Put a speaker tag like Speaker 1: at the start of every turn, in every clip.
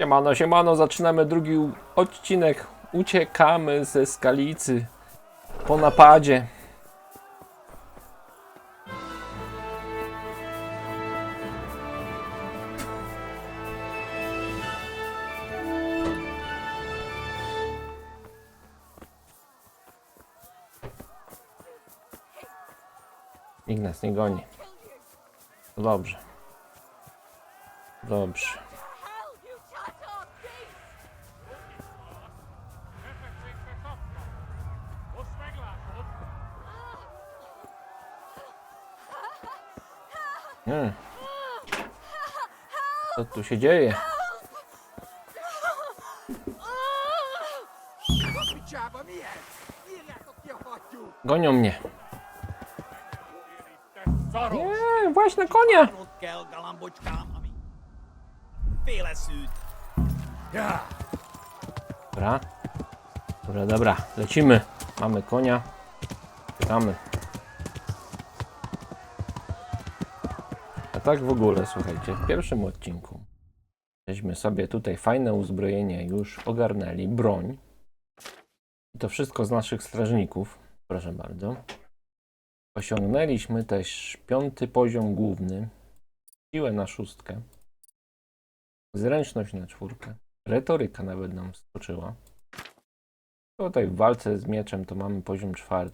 Speaker 1: Siemano, siemano, zaczynamy drugi odcinek. Uciekamy ze skalicy po napadzie. Nikt nas nie goni. Dobrze. Dobrze. Co tu się dzieje? Gonią mnie. Nie, właśnie na konia. Dobra. Dobra, dobra. Lecimy. Mamy konia. Czekamy. A tak w ogóle, słuchajcie, w pierwszym odcinku żeśmy sobie tutaj fajne uzbrojenie już ogarnęli, broń. I to wszystko z naszych strażników, proszę bardzo. Osiągnęliśmy też 5. poziom główny, siłę na 6, zręczność na 4, retoryka nawet nam skoczyła. Tutaj w walce z mieczem to mamy poziom 4.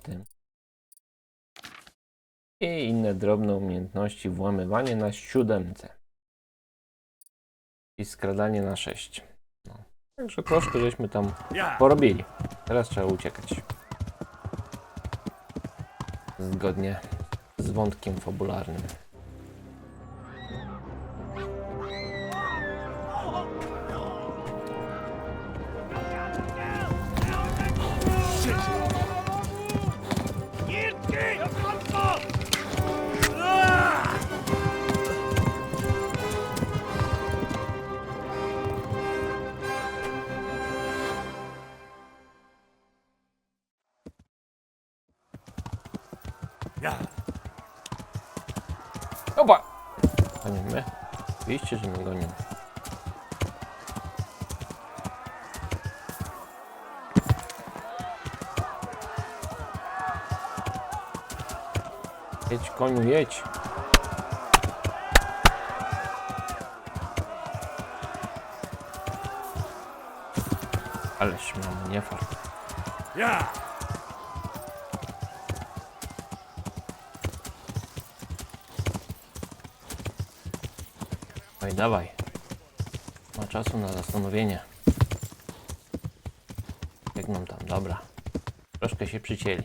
Speaker 1: I inne drobne umiejętności, włamywanie na 7 i skradanie na 6. No. Także troszkę żeśmy tam porobili. Teraz trzeba uciekać. Zgodnie z wątkiem fabularnym. Opa! Gonią mnie? Oczywiście, że mnie gonią. Jedź, koniu, jedź! Ależ mam nie fart. Dawaj, dawaj. Ma czasu na zastanowienie. Jak nam tam? Dobra. Troszkę się przycięli.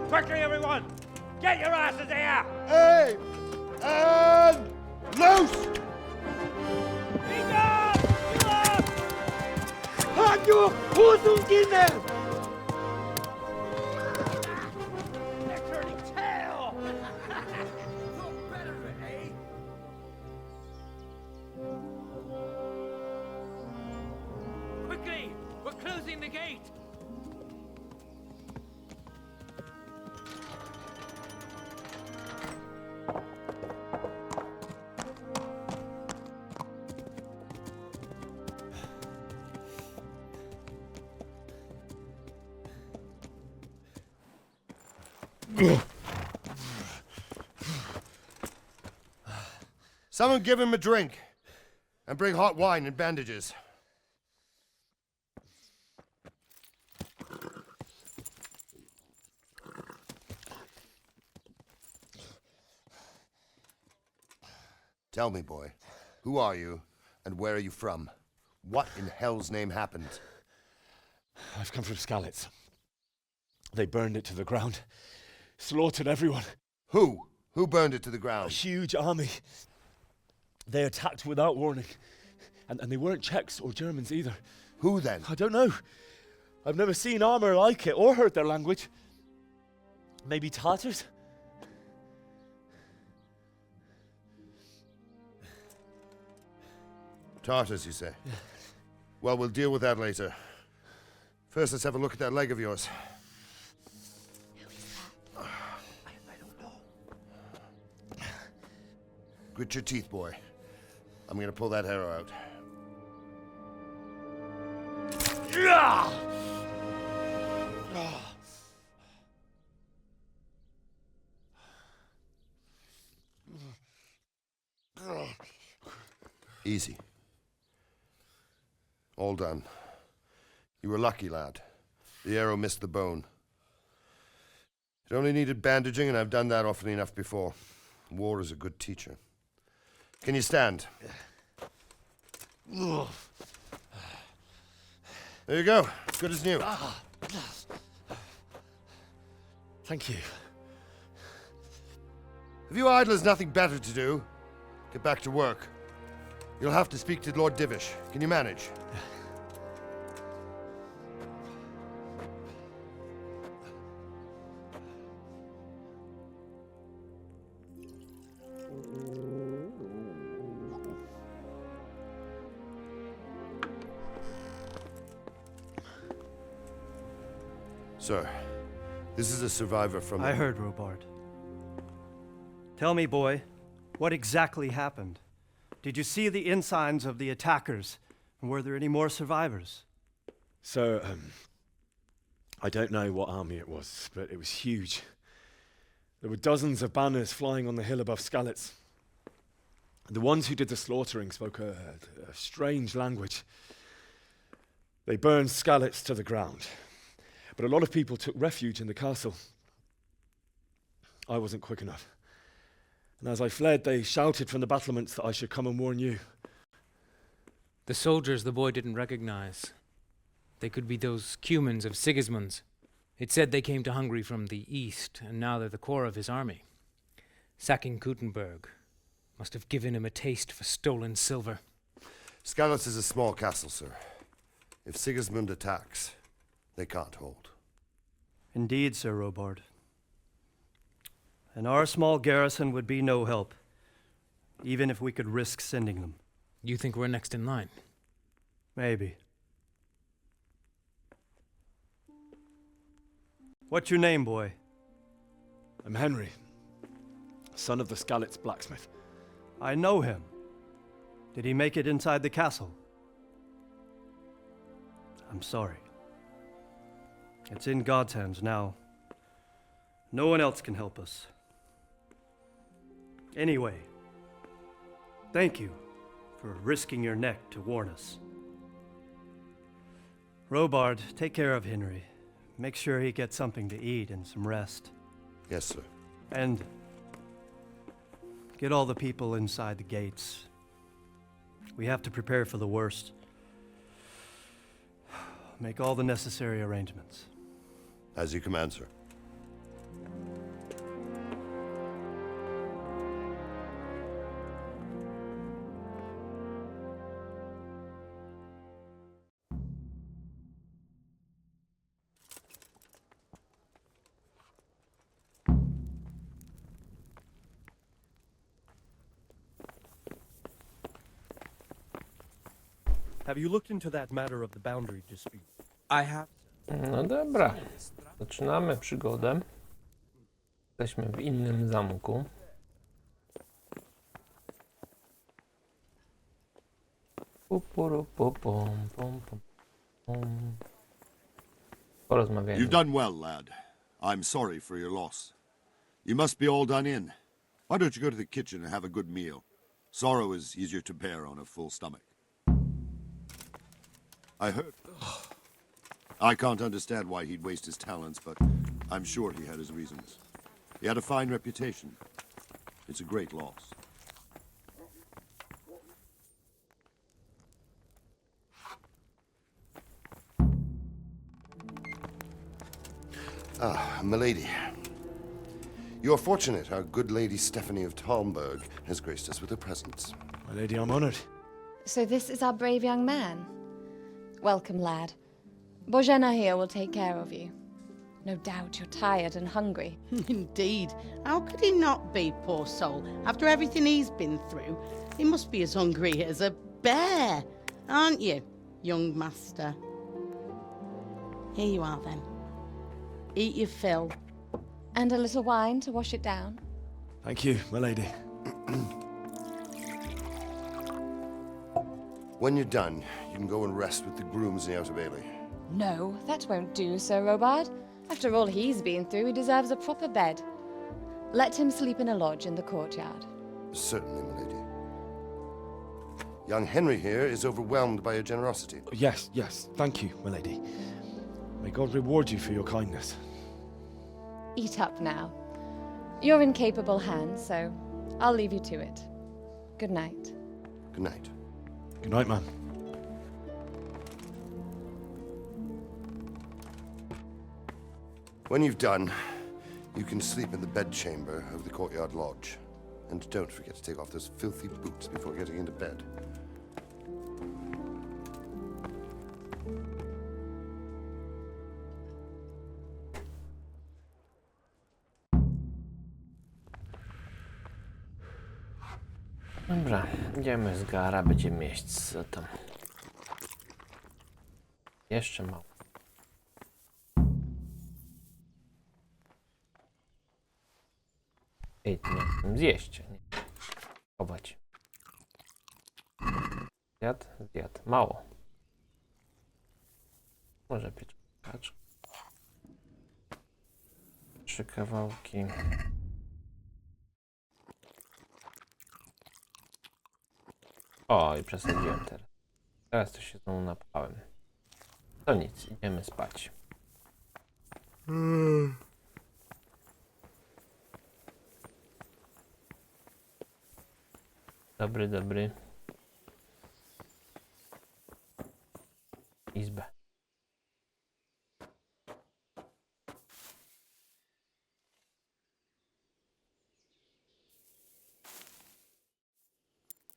Speaker 2: Quickly, everyone! Get your asses here!
Speaker 3: Aim! And loose! Hanju Hosungine!
Speaker 2: They're turning tail! Look better, eh? Quickly! We're closing the gate!
Speaker 3: Someone give him a drink. And bring hot wine and bandages. Tell me, boy, who are you, and where are you from? What in hell's name happened?
Speaker 4: I've come from Skalicy. They burned it to the ground. Slaughtered everyone.
Speaker 3: Who? Who burned it to the
Speaker 4: A
Speaker 3: ground?
Speaker 4: huge army. They attacked without warning. And they weren't Czechs or Germans either.
Speaker 3: Who then?
Speaker 4: I don't know. I've never seen armor like it or heard their language. Maybe Tatars?
Speaker 3: Tartars, you say? Well, we'll deal with that later. First, let's have a look at that leg of yours.
Speaker 5: I don't know.
Speaker 3: Grit your teeth, boy. I'm gonna pull that arrow out. Easy. All done. You were lucky, lad. The arrow missed the bone. It only needed bandaging, and I've done that often enough before. War is a good teacher. Can you stand? There you go. Good as new.
Speaker 4: Thank you.
Speaker 3: Have you idlers nothing better to do? Get back to work. You'll have to speak to Lord Divish. Can you manage? Sir, this is a survivor from...
Speaker 5: I heard, Robard. Tell me, boy, what exactly happened? Did you see the ensigns of the attackers? And were there any more survivors?
Speaker 4: So, I don't know what army it was, but it was huge. There were dozens of banners flying on the hill above Skalicy. The ones who did the slaughtering spoke a strange language. They burned Skalicy to the ground. But a lot of people took refuge in the castle. I wasn't quick enough. And as I fled, they shouted from the battlements that I should come and warn you.
Speaker 6: The soldiers the boy didn't recognize. They could be those Cumans of Sigismund's. It said they came to Hungary from the east, and now they're the core of his army. Sacking Talmberk must have given him a taste for stolen silver.
Speaker 3: Skalicy is a small castle, sir. If Sigismund attacks, they can't hold.
Speaker 5: Indeed, Sir Robard. And our small garrison would be no help, even if we could risk sending them.
Speaker 6: You think we're next in line?
Speaker 5: Maybe. What's your name, boy?
Speaker 4: I'm Henry, son of the Skalicy blacksmith.
Speaker 5: I know him. Did he make it inside the castle? I'm sorry. It's in God's hands now. No one else can help us. Anyway, thank you for risking your neck to warn us. Robard, take care of Henry. Make sure he gets something to eat and some rest.
Speaker 3: Yes, sir.
Speaker 5: And get all the people inside the gates. We have to prepare for the worst. Make all the necessary arrangements.
Speaker 3: As you command, sir.
Speaker 5: Have you looked into that matter of the boundary dispute?
Speaker 6: I have.
Speaker 1: No dobra, zaczynamy przygodę. Jesteśmy w innym zamku. Porozmawiajmy.
Speaker 7: You've done well, lad. I'm sorry for your loss. You must be all done in. Why don't you go to the kitchen and have a good meal? Sorrow is easier to bear on a full stomach. I heard... I can't understand why he'd waste his talents, but I'm sure he had his reasons. He had a fine reputation. It's a great loss.
Speaker 3: milady. You're fortunate our good lady Stephanie of Talmberk has graced us with her presence.
Speaker 4: My lady, I'm honored.
Speaker 8: So this is our brave young man. Welcome, lad. Bozhena here will take care of you. No doubt you're tired and hungry.
Speaker 9: Indeed. How could he not be, poor soul? After everything he's been through, he must be as hungry as a bear, aren't you, young master? Here you are, then. Eat your fill.
Speaker 8: And a little wine to wash it down.
Speaker 4: Thank you, my lady.
Speaker 3: When you're done, you can go and rest with the grooms in the Outer Bailey.
Speaker 8: No, that won't do, Sir Robard. After all he's been through, he deserves a proper bed. Let him sleep in a lodge in the courtyard.
Speaker 3: Certainly, milady. Young Henry here is overwhelmed by your generosity.
Speaker 4: Yes, yes. Thank you, my lady. May God reward you for your kindness.
Speaker 8: Eat up now. You're in capable hands, so I'll leave you to it. Good night.
Speaker 3: Good night.
Speaker 4: Good night, ma'am.
Speaker 3: When you've done, you can sleep in the bedchamber of the courtyard lodge. And don't forget to take off those filthy boots before getting into bed.
Speaker 1: Dobra, idziemy z gara, będziemy mieć co tam. Jeszcze mało. Ej, nie, zjeść, nie. Chować. Zjadł, zjadł. Mało. Może być kacz. 3 kawałki. O, i przesadziłem teraz. Teraz to się znowu napałem. To nic, idziemy spać. Dobry, dobry. Izbę.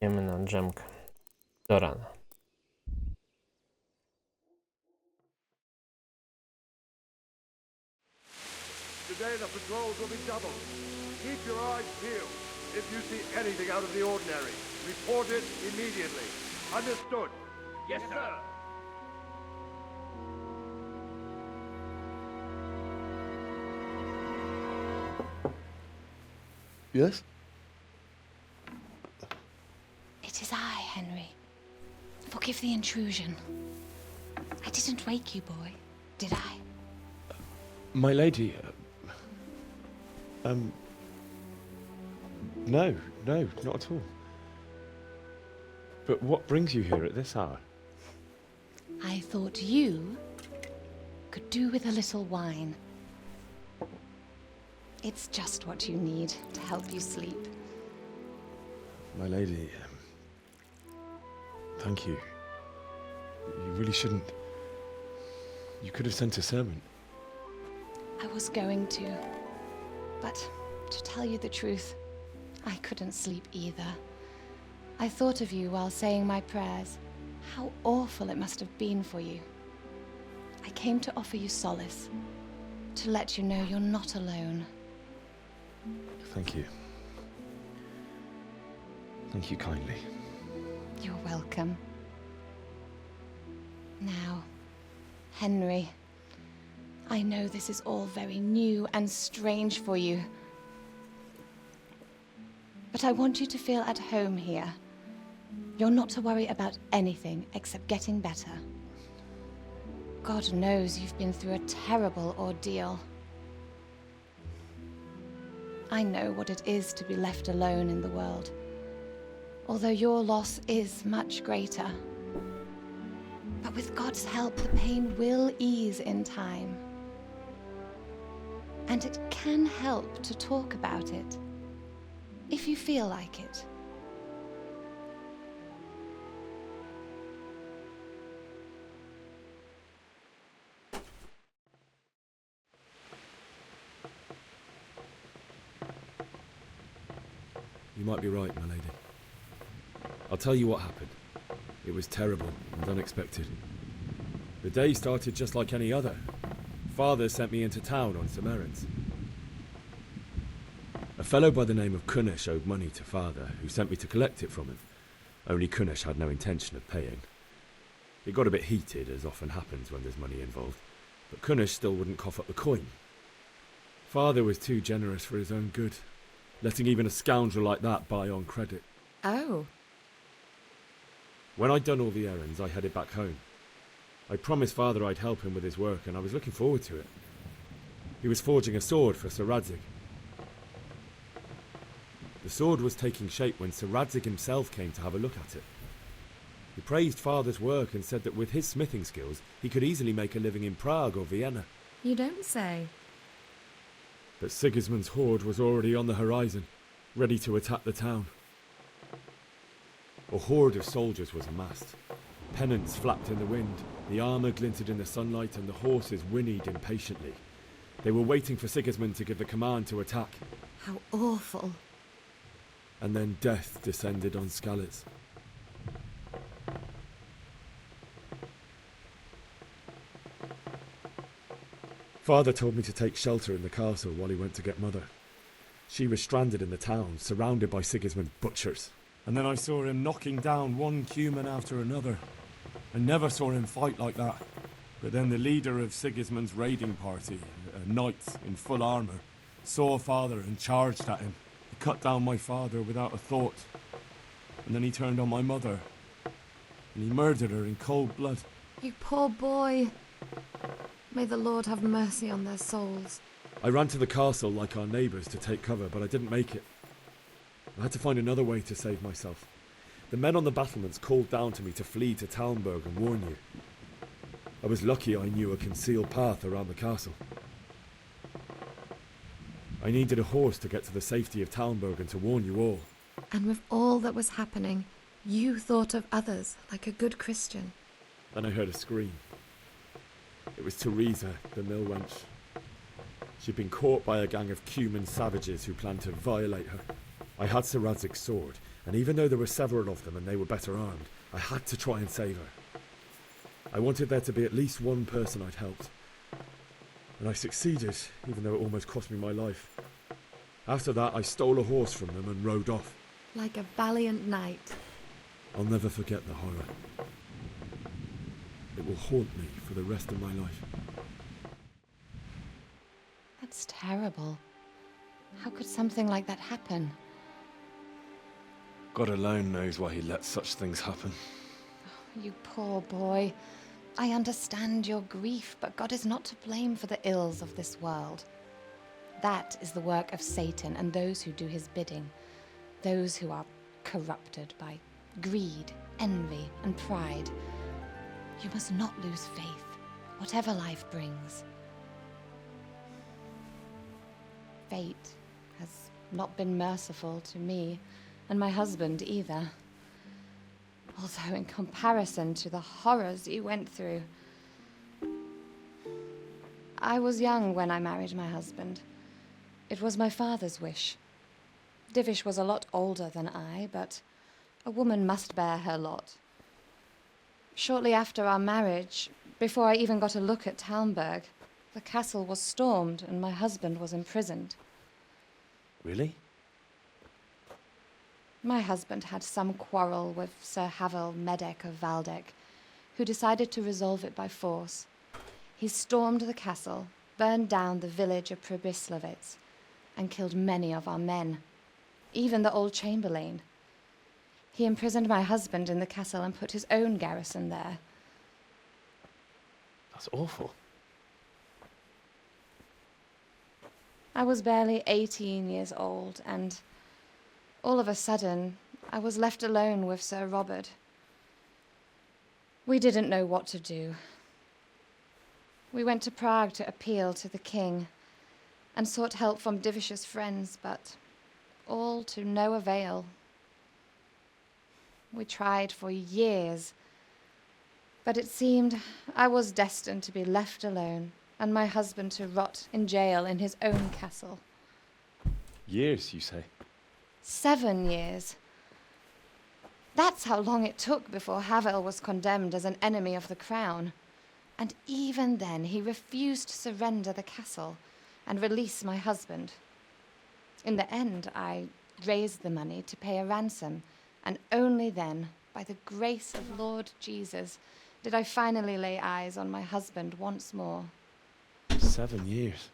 Speaker 1: Idziemy na drzemkę. Do rana.
Speaker 2: Today the patrols will be doubled. Keep your eyes peeled. If you see anything out of the ordinary, report it immediately. Understood? Yes, sir.
Speaker 4: Yes?
Speaker 8: It is I, Henry. Forgive the intrusion. I didn't wake you, boy, did I?
Speaker 4: My lady, no, not at all. But what brings you here at this hour?
Speaker 8: I thought you could do with a little wine. It's just what you need to help you sleep.
Speaker 4: My lady, thank you. You really shouldn't. You could have sent a servant.
Speaker 8: I was going to, but to tell you the truth, I couldn't sleep either. I thought of you while saying my prayers. How awful it must have been for you. I came to offer you solace, to let you know you're not alone.
Speaker 4: Thank you. Thank you kindly.
Speaker 8: You're welcome. Now, Henry, I know this is all very new and strange for you, but I want you to feel at home here. You're not to worry about anything except getting better. God knows you've been through a terrible ordeal. I know what it is to be left alone in the world, although your loss is much greater. But with God's help, the pain will ease in time. And it can help to talk about it, if you feel like it.
Speaker 4: You might be right, my lady. I'll tell you what happened. It was terrible and unexpected. The day started just like any other. Father sent me into town on some errands. A fellow by the name of Kunish owed money to Father, who sent me to collect it from him. Only Kunish had no intention of paying. It got a bit heated, as often happens when there's money involved, but Kunish still wouldn't cough up the coin. Father was too generous for his own good, letting even a scoundrel like that buy on credit.
Speaker 8: Oh.
Speaker 4: When I'd done all the errands, I headed back home. I promised Father I'd help him with his work, and I was looking forward to it. He was forging a sword for Sir Radzig. The sword was taking shape when Sir Radzig himself came to have a look at it. He praised Father's work and said that with his smithing skills, he could easily make a living in Prague or Vienna.
Speaker 10: You don't say.
Speaker 4: But Sigismund's horde was already on the horizon, ready to attack the town. A horde of soldiers was amassed. Pennants flapped in the wind, the armour glinted in the sunlight, and the horses whinnied impatiently. They were waiting for Sigismund to give the command to attack.
Speaker 10: How awful.
Speaker 4: And then death descended on Skalicy. Father told me to take shelter in the castle while he went to get Mother. She was stranded in the town, surrounded by Sigismund's butchers. And then I saw him knocking down one Cuman after another. I never saw him fight like that. But then the leader of Sigismund's raiding party, a knight in full armour, saw Father and charged at him. He cut down my father without a thought. And then he turned on my mother. And he murdered her in cold blood.
Speaker 10: You poor boy. May the Lord have mercy on their souls.
Speaker 4: I ran to the castle like our neighbours to take cover, but I didn't make it. I had to find another way to save myself. The men on the battlements called down to me to flee to Talmberk and warn you. I was lucky I knew a concealed path around the castle. I needed a horse to get to the safety of Talmberk and to warn you all.
Speaker 10: And with all that was happening, you thought of others like a good Christian.
Speaker 4: Then I heard a scream. It was Teresa, the mill wench. She'd been caught by a gang of Cuman savages who planned to violate her. I had Sir Radzig's sword, and even though there were several of them and they were better armed, I had to try and save her. I wanted there to be at least one person I'd helped. And I succeeded, even though it almost cost me my life. After that, I stole a horse from them and rode off.
Speaker 10: Like a valiant knight.
Speaker 4: I'll never forget the horror. It will haunt me for the rest of my life.
Speaker 8: That's terrible. How could something like that happen?
Speaker 4: God alone knows why he lets such things happen.
Speaker 8: You poor boy. I understand your grief, but God is not to blame for the ills of this world. That is the work of Satan and those who do his bidding. Those who are corrupted by greed, envy, and pride. You must not lose faith, whatever life brings. Fate has not been merciful to me, and my husband either. Although in comparison to the horrors you went through. I was young when I married my husband. It was my father's wish. Divish was a lot older than I, but a woman must bear her lot. Shortly after our marriage, before I even got a look at Talmberk, the castle was stormed and my husband was imprisoned.
Speaker 4: Really?
Speaker 8: My husband had some quarrel with Sir Havel Medek of Valdek, who decided to resolve it by force. He stormed the castle, burned down the village of Pribyslavitz, and killed many of our men, even the old chamberlain. He imprisoned my husband in the castle and put his own garrison there.
Speaker 4: That's awful.
Speaker 8: I was barely 18 years old, and all of a sudden, I was left alone with Sir Robert. We didn't know what to do. We went to Prague to appeal to the king and sought help from Divish's friends, but all to no avail. We tried for years, but it seemed I was destined to be left alone and my husband to rot in jail in his own castle.
Speaker 4: Years, you say?
Speaker 8: 7 years. That's how long it took before Havel was condemned as an enemy of the crown. And even then, he refused to surrender the castle and release my husband. In the end, I raised the money to pay a ransom, and only then, by the grace of Lord Jesus, did I finally lay eyes on my husband once more.
Speaker 4: 7 years.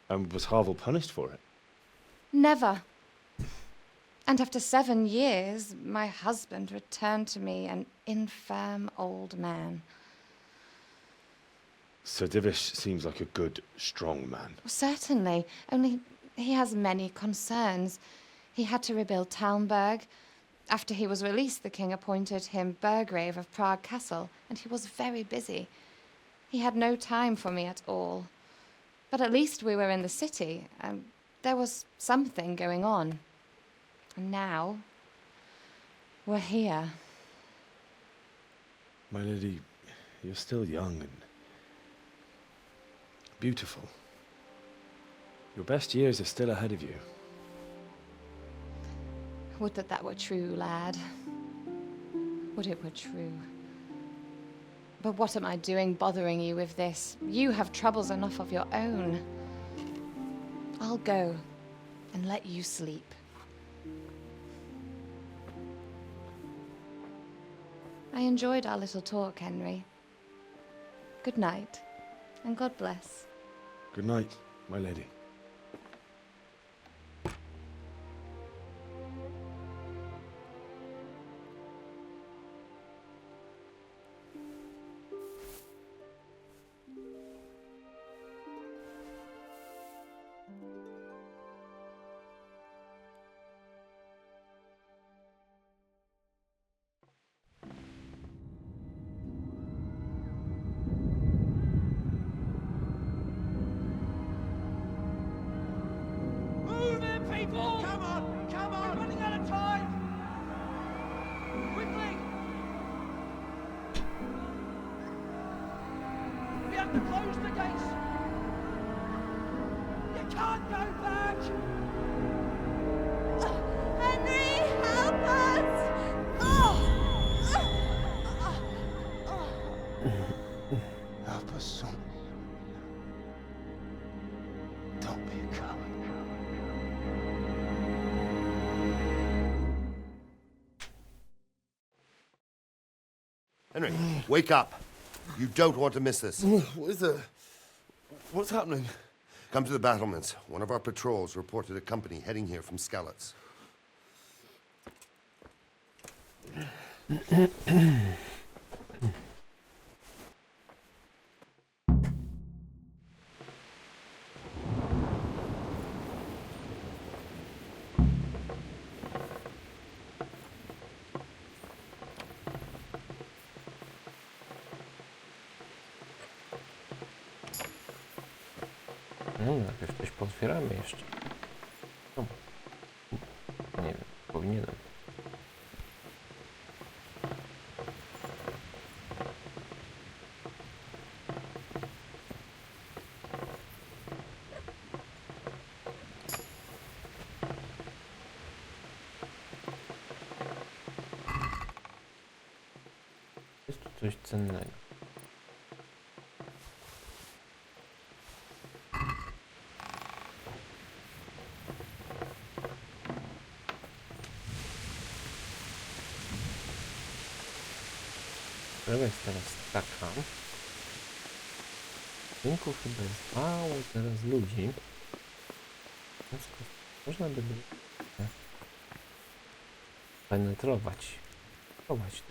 Speaker 4: And was Havel punished for it?
Speaker 8: Never. And after 7 years, my husband returned to me an infirm old man.
Speaker 4: Sir Divish seems like a good, strong man.
Speaker 8: Certainly, only he has many concerns. He had to rebuild Talmberk. After he was released, the king appointed him Burgrave of Prague Castle, and he was very busy. He had no time for me at all. But at least we were in the city, and there was something going on. And now, we're here.
Speaker 4: My lady, you're still young and beautiful. Your best years are still ahead of you.
Speaker 8: Would that that were true, lad. Would it were true. But what am I doing bothering you with this? You have troubles enough of your own. I'll go and let you sleep. I enjoyed our little talk, Henry. Good night, and God bless.
Speaker 4: Good night, my lady.
Speaker 2: Come on! Come on! We're running out of time! Quickly! We have to close the gates! You can't go back!
Speaker 8: Henry, help us!
Speaker 3: Help us, son. Don't be a coward. Henry, wake up. You don't want to miss this.
Speaker 11: What is it? What's happening?
Speaker 3: Come to the battlements. One of our patrols reported a company heading here from Skalicy.
Speaker 1: No, najpierw coś pootwieramy jeszcze. No. Nie wiem, powinienem. Jest tu coś cennego. Sprawa jest teraz taka. W rynku chyba jest mało teraz ludzi. W związku z tym można by było penetrować. Chować.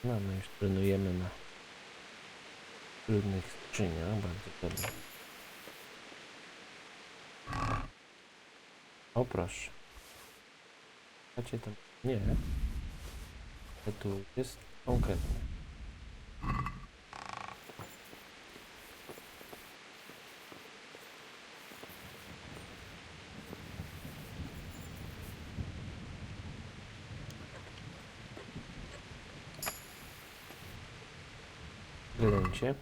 Speaker 1: No, my już trenujemy na trudnych skrzyniach, bardzo dobrze. O proszę. Macie tam? Nie. To tu jest konkretnie. Klęcie.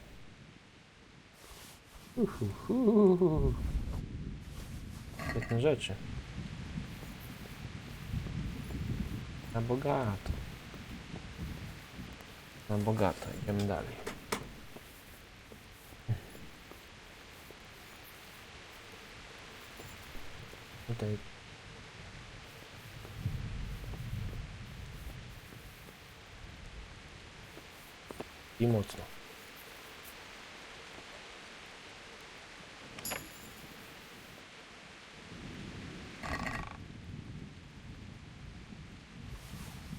Speaker 1: Świetne rzeczy. Na bogato. Na bogato. Idziemy dalej. Tutaj i mocno.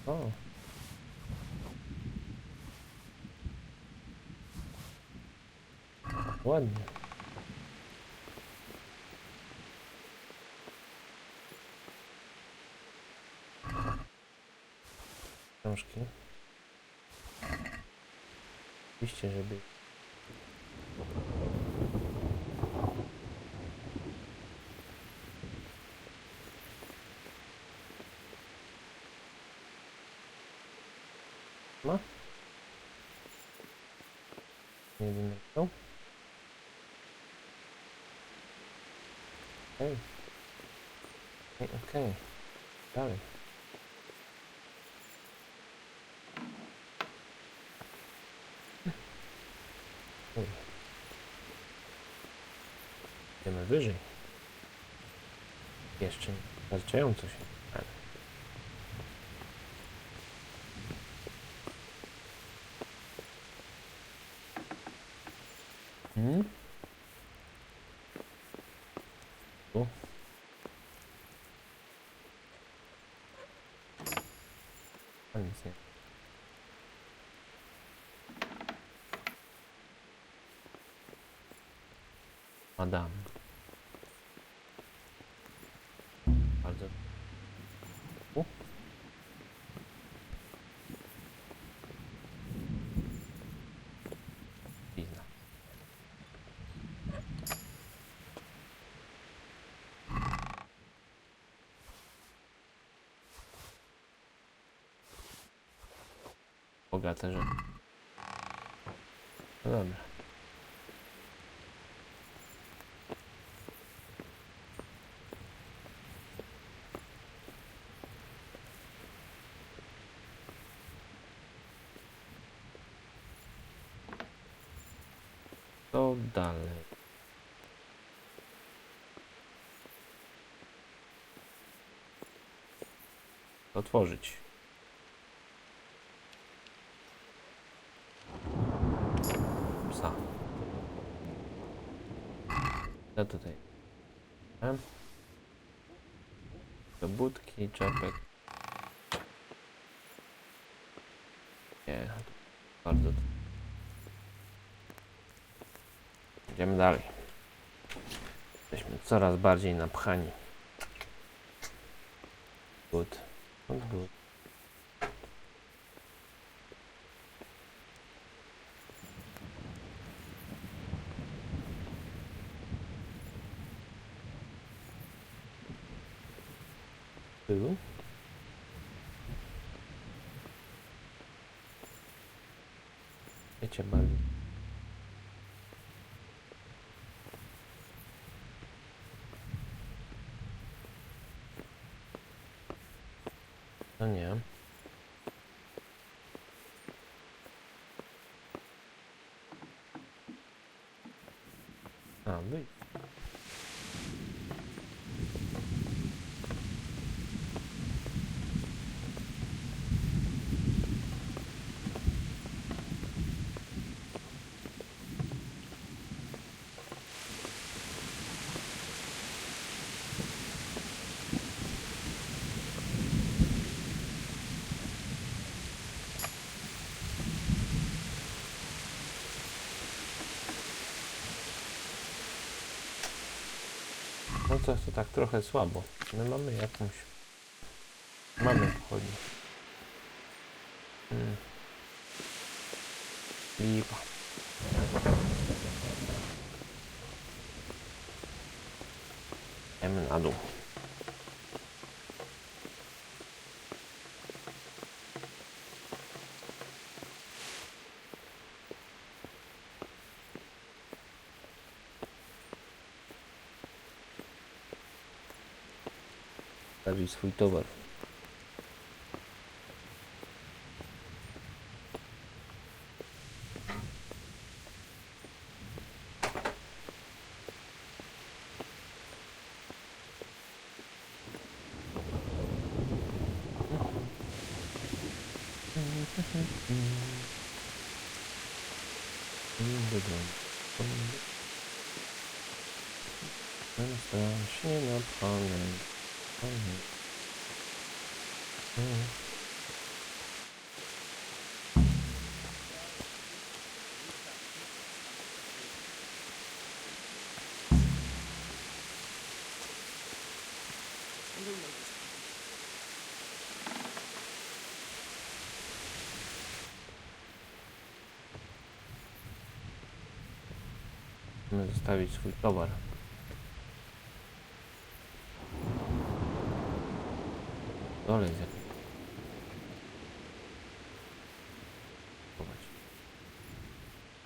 Speaker 1: O. Ładnie. Książki. Oczywiście, żeby... No. Jedyny to. Okej. Okej. Dalej. Idziemy wyżej. Jeszcze wystarczająco się. Tu. A nic nie. Madame. Bardzo. Pizna. Bogate rzeczy. No dobra. To dalej. Otworzyć. Psa. Co tutaj? Do budki, czepek. Nie, bardzo. Idziemy dalej. Jesteśmy coraz bardziej napchani. Good. Good. Tu. Wiecie, bawi. No nie. A, wyjdź. No to tak trochę słabo. My mamy jakąś... Mamy pochodnię. Lipa. Idziemy na dół. Stawić swój towar. Strasznie napchany. Musimy zostawić swój towar. Dole jest jakiś.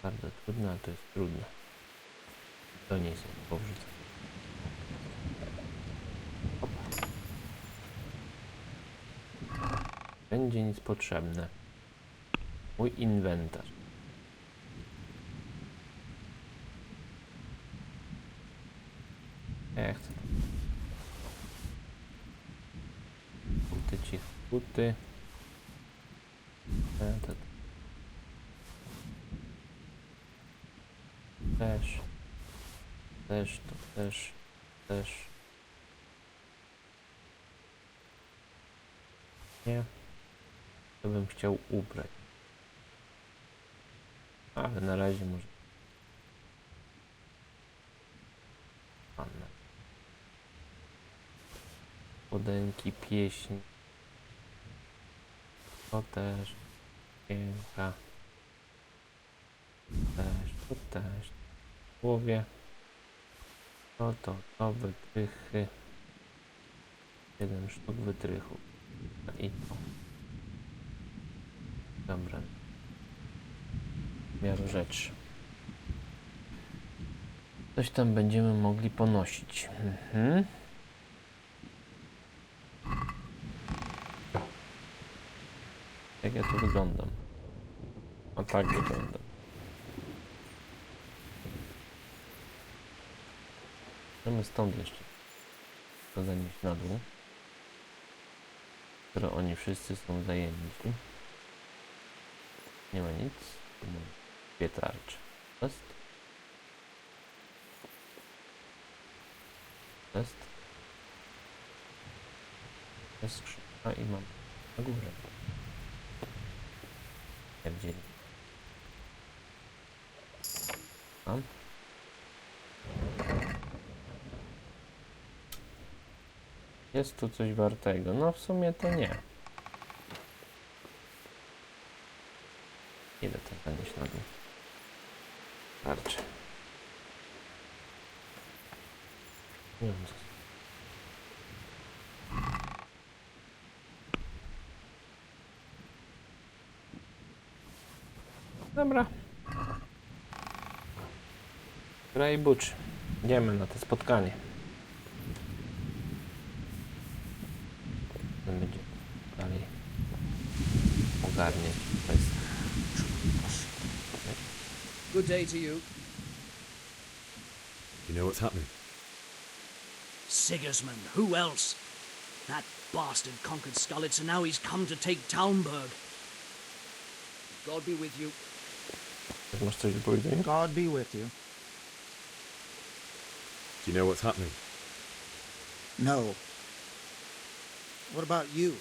Speaker 1: Bardzo trudne, ale to jest trudne. To nie jest powrzucę. Będzie nic potrzebne. Mój inwentarz. Ja chcę. Buty, ciche buty. Też. Też, to też. Też. Nie. To bym chciał ubrać. Ale na razie może. Anna. Podęki, pieśń. To też. Piękna. Też, to też. W głowie. To wytrychy. 7 sztuk wytrychów. I to. Dobra. W miarę rzeczy. Coś tam będziemy mogli ponosić. Jak ja tu wyglądam? A tak wyglądam. Możemy stąd jeszcze to zanieść na dół. Skoro oni wszyscy są zajęci. Nie ma nic. Tu mam 2 tarcze. Jest. Jest. Jest skrzynka i mam na górze. Gdzie? Tam. Jest tu coś wartego. No w sumie to nie. Ile to zanieść na dół? Tarczy. Dobra. Graj bucz. Idziemy na to spotkanie. Będzie dalej ogarniać kwestię.
Speaker 12: Good day to you.
Speaker 4: You know what's happening?
Speaker 12: Sigismund, who else? That bastard conquered Skalicy, and now he's come to take Talmberk. God be with you.
Speaker 1: Masz coś do powiedzenia?
Speaker 12: God be with you.
Speaker 4: Do you know what's happening?
Speaker 12: No. What about you?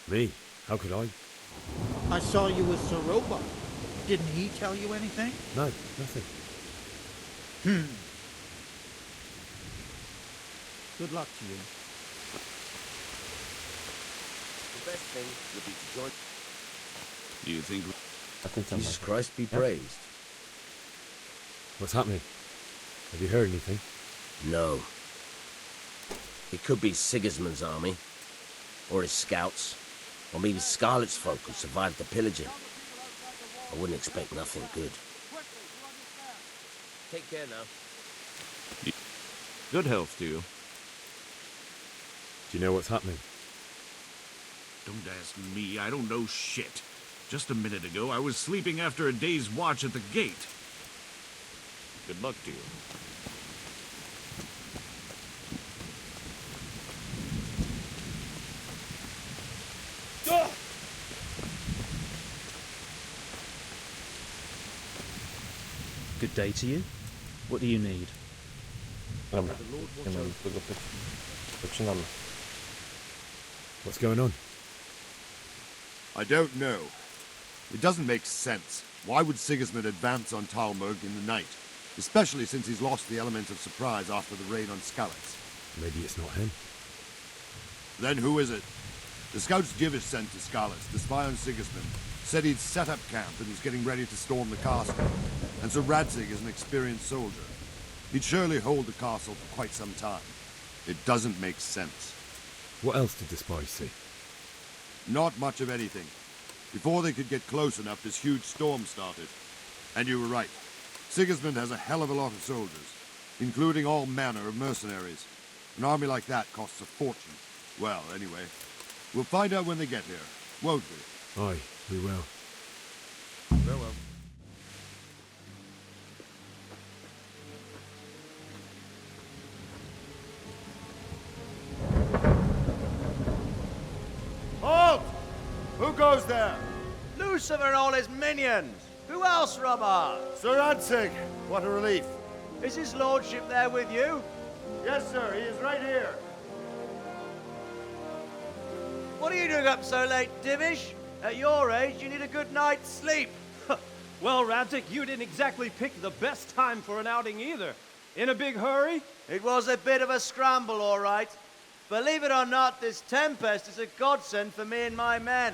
Speaker 4: Me? How could I?
Speaker 12: I saw you with Soroba. Didn't he tell you anything?
Speaker 4: No, nothing.
Speaker 12: Good luck to you.
Speaker 13: The best thing would be to join.
Speaker 11: You think
Speaker 1: A ty co
Speaker 13: Jesus
Speaker 1: masz?
Speaker 13: Christ be praised.
Speaker 4: What's happening? Have you heard anything?
Speaker 13: No. It could be Sigismund's army, or his scouts, or maybe Scarlet's folk who survived the pillaging. I wouldn't expect nothing good. Take care now.
Speaker 11: good health to you?
Speaker 4: Do you know what's happening?
Speaker 11: Don't ask me, I don't know shit. Just a minute ago, I was sleeping after a day's watch at the gate. Good luck to you.
Speaker 12: Good day to you. What do you need?
Speaker 1: Dobra, nie mam tego Zaczynamy.
Speaker 4: What's going on?
Speaker 7: I don't know. It doesn't make sense. Why would Sigismund advance on Talmberk in the night? Especially since he's lost the element of surprise after the raid on Skalicy.
Speaker 4: Maybe it's not him.
Speaker 7: Then who is it? The scouts Jivish sent to Skalicy to spy on Sigismund said he'd set up camp and was getting ready to storm the castle. And so Radzig is an experienced soldier. He'd surely hold the castle for quite some time. It doesn't make sense.
Speaker 4: What else did the spies see?
Speaker 7: Not much of anything. Before they could get close enough, this huge storm started. And you were right. Sigismund has a hell of a lot of soldiers, including all manner of mercenaries. An army like that costs a fortune. Well, anyway, we'll find out when they get here, won't we?
Speaker 4: Aye, we will.
Speaker 7: Farewell.
Speaker 2: Halt! Who goes there?
Speaker 14: Lucifer and all his minions. Who else, Robert?
Speaker 2: Sir Radzig. What a relief.
Speaker 14: Is his lordship there with you?
Speaker 2: Yes, sir. He is right here.
Speaker 14: What are you doing up so late, Divish? At your age, you need a good night's sleep.
Speaker 5: Well, Radzig, you didn't exactly pick the best time for an outing either. In a big hurry?
Speaker 14: It was a bit of a scramble, all right. Believe it or not, this tempest is a godsend for me and my men.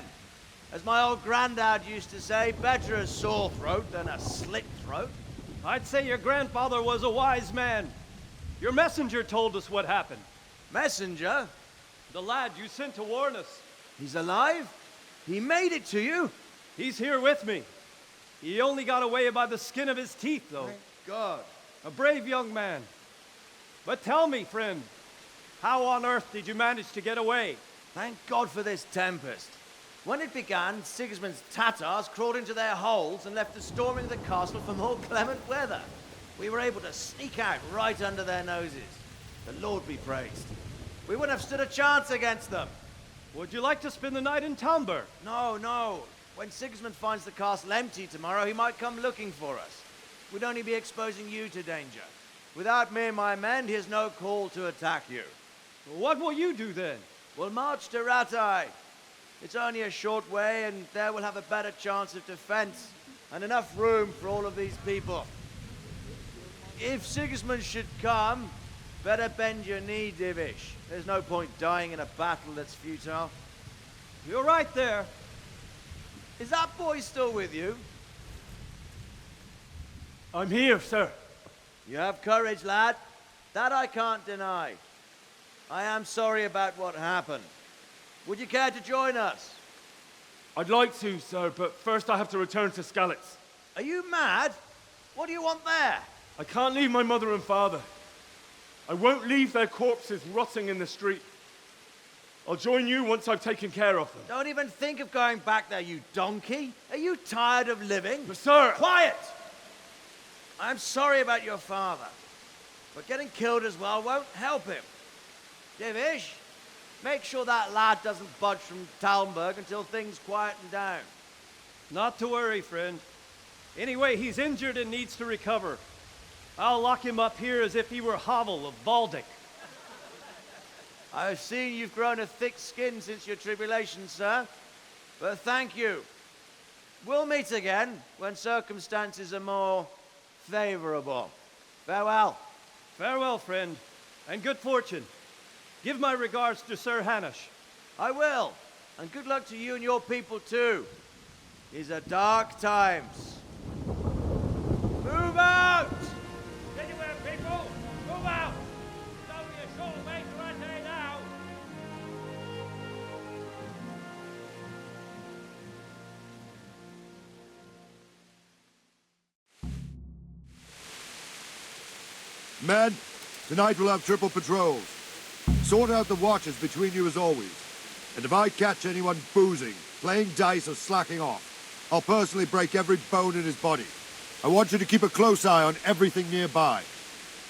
Speaker 14: As my old granddad used to say, better a sore throat than a slit throat.
Speaker 5: I'd say your grandfather was a wise man. Your messenger told us what happened.
Speaker 14: Messenger?
Speaker 5: The lad you sent to warn us.
Speaker 14: He's alive? He made it to you?
Speaker 5: He's here with me. He only got away by the skin of his teeth, though.
Speaker 14: Thank God.
Speaker 5: A brave young man. But tell me, friend, how on earth did you manage to get away?
Speaker 14: Thank God for this tempest. When it began, Sigismund's Tatars crawled into their holes and left us storming the castle for more clement weather. We were able to sneak out right under their noses. The Lord be praised. We wouldn't have stood a chance against them.
Speaker 5: Would you like to spend the night in Talmberk?
Speaker 14: No, no. When Sigismund finds the castle empty tomorrow, he might come looking for us. We'd only be exposing you to danger. Without me and my men, he has no call to attack you.
Speaker 5: What will you do then?
Speaker 14: We'll march to Ratai. It's only a short way, and there we'll have a better chance of defense and enough room for all of these people. If Sigismund should come, better bend your knee, Divish. There's no point dying in a battle that's futile.
Speaker 5: You're right there.
Speaker 14: Is that boy still with you?
Speaker 5: I'm here, sir.
Speaker 14: You have courage, lad. That I can't deny. I am sorry about what happened. Would you care to join us?
Speaker 5: I'd like to, sir, but first I have to return to Skalicy.
Speaker 14: Are you mad? What do you want there?
Speaker 5: I can't leave my mother and father. I won't leave their corpses rotting in the street. I'll join you once I've taken care of them.
Speaker 14: Don't even think of going back there, you donkey. Are you tired of living?
Speaker 5: But sir!
Speaker 14: Quiet! I'm sorry about your father, but getting killed as well won't help him. Divish, make sure that lad doesn't budge from Talmberk until things quieten down.
Speaker 5: Not to worry, friend. Anyway, he's injured and needs to recover. I'll lock him up here as if he were Havel of Baldic.
Speaker 14: I've seen you've grown a thick skin since your tribulation, sir. But thank you. We'll meet again when circumstances are more favorable. Farewell.
Speaker 5: Farewell, friend, and good fortune. Give my regards to Sir Hanush.
Speaker 14: I will. And good luck to you and your people, too. These are dark times. Move out!
Speaker 5: Anywhere, people! Move out! It's only a short way to Ratai now!
Speaker 7: Men, tonight we'll have triple patrols. Sort out the watches between you as always. And if I catch anyone boozing, playing dice or slacking off, I'll personally break every bone in his body. I want you to keep a close eye on everything nearby.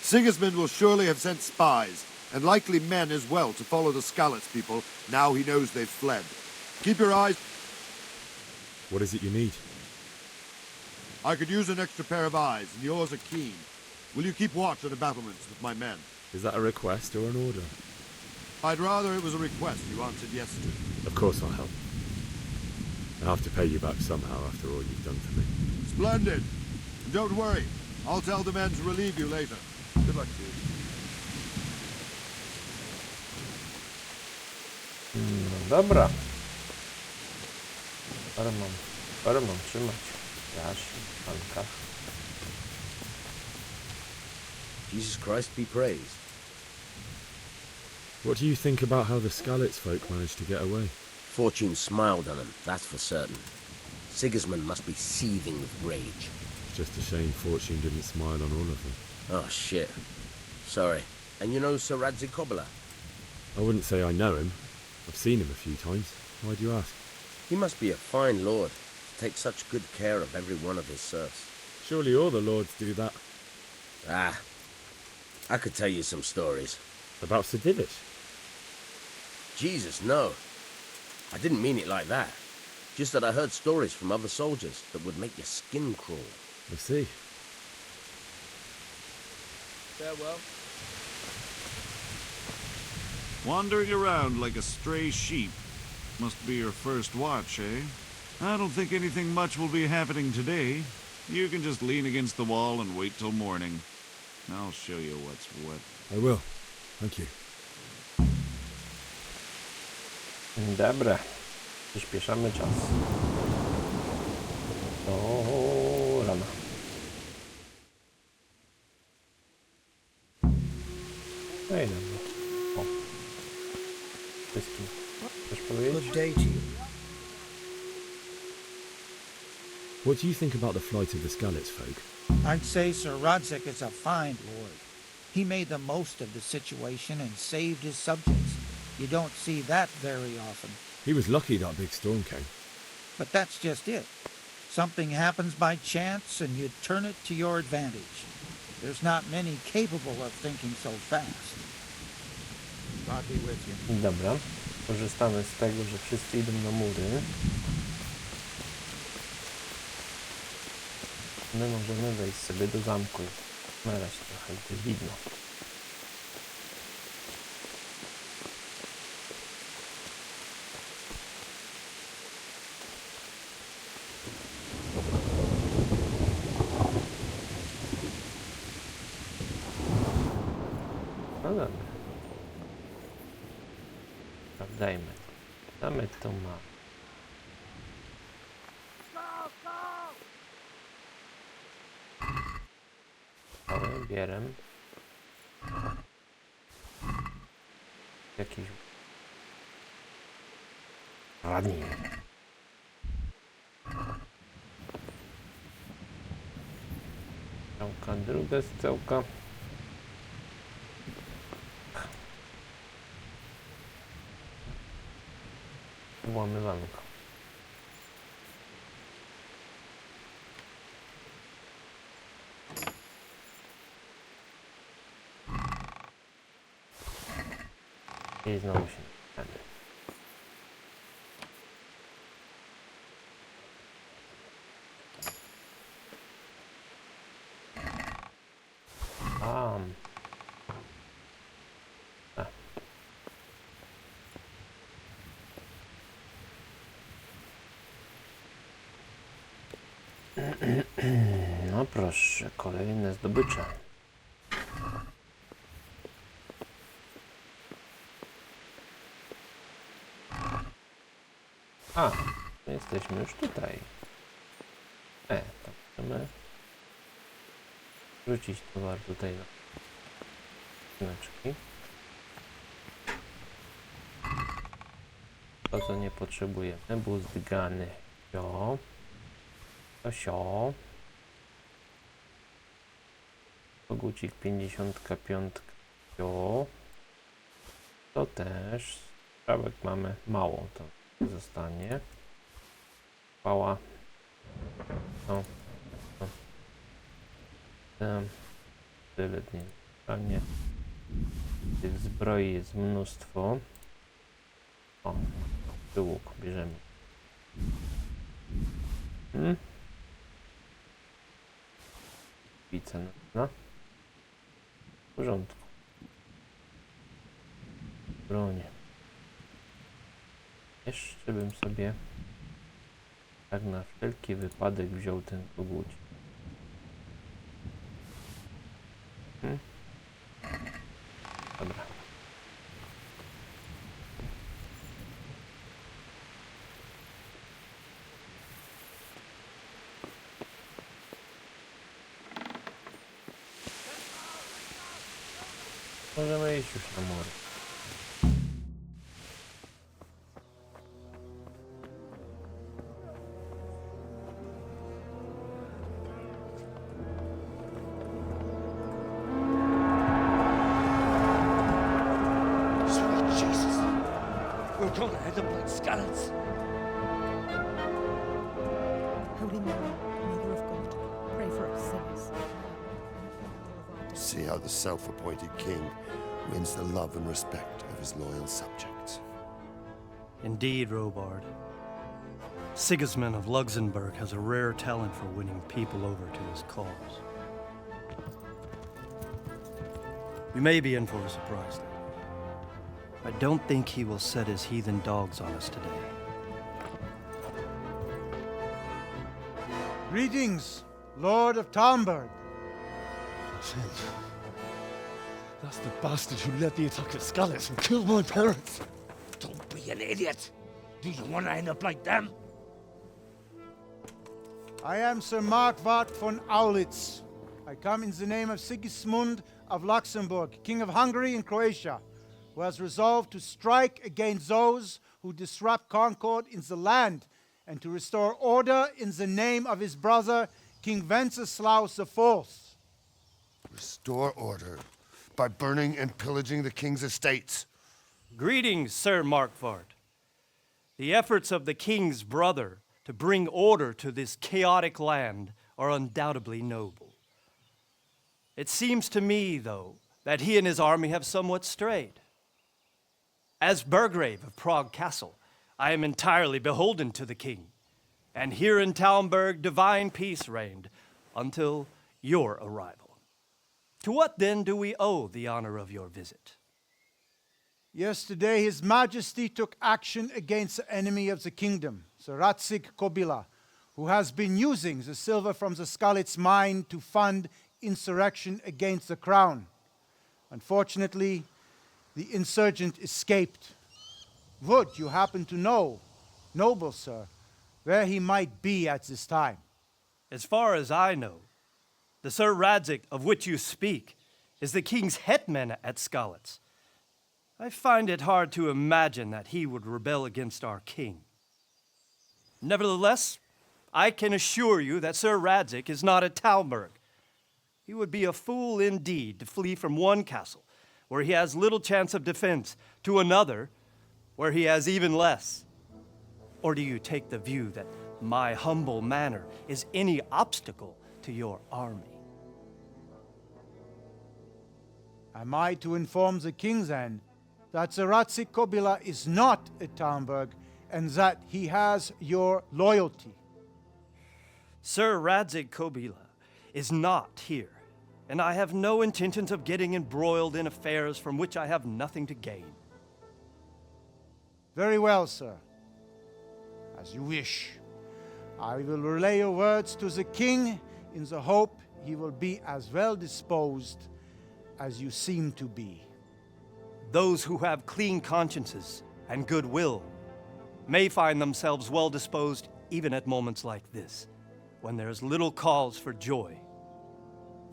Speaker 7: Sigismund will surely have sent spies, and likely men as well, to follow the Skalitz people now he knows they've fled. Keep your eyes...
Speaker 4: What is it you need?
Speaker 7: I could use an extra pair of eyes, and yours are keen. Will you keep watch on the battlements with my men?
Speaker 4: Is that a request or an order?
Speaker 7: I'd rather it was a request you answered yes to.
Speaker 4: Of course I'll help. I have to pay you back somehow after all you've done for me.
Speaker 7: Splendid! And don't worry, I'll tell the men to relieve you later. Good luck to you.
Speaker 1: No dobra. Farmą trzymać. Jaś, pankach.
Speaker 13: Jesus Christ be praised.
Speaker 4: What do you think about how the Skalitz folk managed to get away?
Speaker 13: Fortune smiled on him, that's for certain. Sigismund must be seething with rage.
Speaker 4: It's just a shame Fortune didn't smile on all of them.
Speaker 13: Oh, shit. Sorry. And you know Sir Radzikobala?
Speaker 4: I wouldn't say I know him. I've seen him a few times. Why do you ask?
Speaker 13: He must be a fine lord, to take such good care of every one of his serfs.
Speaker 4: Surely all the lords do that.
Speaker 13: Ah, I could tell you some stories.
Speaker 4: About Sir Divish?
Speaker 13: Jesus, no. I didn't mean it like that. Just that I heard stories from other soldiers that would make your skin crawl.
Speaker 4: I see.
Speaker 14: Farewell.
Speaker 11: Wandering around like a stray sheep. Must be your first watch, eh? I don't think anything much will be happening today. You can just lean against the wall and wait till morning. I'll show you what's what.
Speaker 4: I will. Thank you.
Speaker 1: Dobra. Przyspieszamy czas. Do rana. No i dobra. O. Wszystkim. Chcesz powiedzieć?
Speaker 15: Good day to you.
Speaker 4: What do you think about the flight of the Skalitz folk?
Speaker 15: I'd say Sir Rodzik is a fine lord. He made the most of the situation and saved his subjects. You don't see that very often.
Speaker 4: He was lucky that big storm came.
Speaker 15: But that's just it. Something happens by chance and you turn it to your advantage. There's not many capable of thinking so fast. God be with you.
Speaker 1: Dobra. Korzystamy z tego, że wszyscy idą na mury. My możemy wejść sobie do zamku. Na razie trochę gdy widno. No dobra. Sprawdzajmy. Zamek to ma. Bierem. Jakiś radnik. Strzałka, druga strzałka. Włamywanka. I znowu się wtedy. No proszę, kolejne zdobycze. A, my jesteśmy już tutaj. To możemy wrzucić towar tutaj na skrzyneczki. To co nie potrzebujemy, boost guny. Jo. To sio. Kogucik 55. Jo. To też strzałek mamy mało, to zostanie. Chwała. No. Tyle nie zostanie. Tych zbroi jest mnóstwo. O, łuk bierzemy. Pica na. W porządku. Broń. Jeszcze bym sobie tak na wszelki wypadek wziął ten koguć. Dobra. Możemy iść już na mur.
Speaker 12: Sweet Jesus. We're gonna end up like skalicy.
Speaker 16: Holy Mary, Mother of God, pray for us sinners.
Speaker 3: See how the self-appointed king wins the love and respect of his loyal subjects.
Speaker 5: Indeed, Robard. Sigismund of Luxembourg has a rare talent for winning people over to his cause. You may be in for a surprise, though. I don't think he will set his heathen dogs on us today.
Speaker 17: Greetings, Lord of Talmberk.
Speaker 4: That's the bastard who led the attack at Skalitz and killed my parents.
Speaker 12: Don't be an idiot. Do you want to end up like them?
Speaker 17: I am Sir Markwart von Aulitz. I come in the name of Sigismund of Luxembourg, King of Hungary and Croatia, who has resolved to strike against those who disrupt concord in the land and to restore order in the name of his brother, King Wenceslaus IV.
Speaker 3: Restore order by burning and pillaging the king's estates.
Speaker 5: Greetings, Sir Markwart. The efforts of the king's brother to bring order to this chaotic land are undoubtedly noble. It seems to me, though, that he and his army have somewhat strayed. As Burgrave of Prague Castle, I am entirely beholden to the king, and here in Talmberk divine peace reigned until your arrival. To what then do we owe the honor of your visit?
Speaker 17: Yesterday, His Majesty took action against the enemy of the kingdom, Sir Ratsig Kobila, who has been using the silver from the Skalitz mine to fund insurrection against the crown. Unfortunately, the insurgent escaped. Would you happen to know, noble sir, where he might be at this time?
Speaker 5: As far as I know, the Sir Radzic of which you speak is the king's hetman at Skalitz. I find it hard to imagine that he would rebel against our king. Nevertheless, I can assure you that Sir Radzic is not at Talmberk. He would be a fool indeed to flee from one castle, where he has little chance of defense, to another, where he has even less. Or do you take the view that my humble manner is any obstacle to your army?
Speaker 17: Am I to inform the king then that Sir Ratsig Kobila is not at Talmberg and that he has your loyalty?
Speaker 5: Sir Radzic Kobila is not here, and I have no intentions of getting embroiled in affairs from which I have nothing to gain.
Speaker 17: Very well, sir. As you wish. I will relay your words to the king in the hope he will be as well disposed as you seem to be.
Speaker 5: Those who have clean consciences and goodwill may find themselves well disposed even at moments like this, when there is little cause for joy.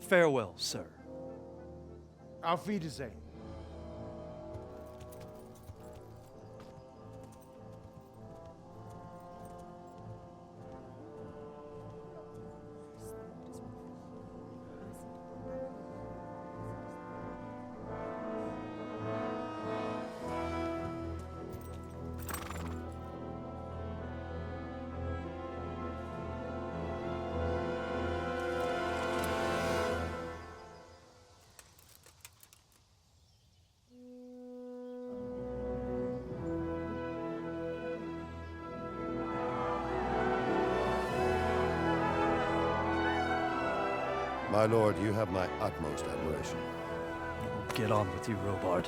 Speaker 5: Farewell, sir.
Speaker 17: Auf Wiedersehen.
Speaker 3: My lord, you have my utmost admiration.
Speaker 5: Get on with you, Robard.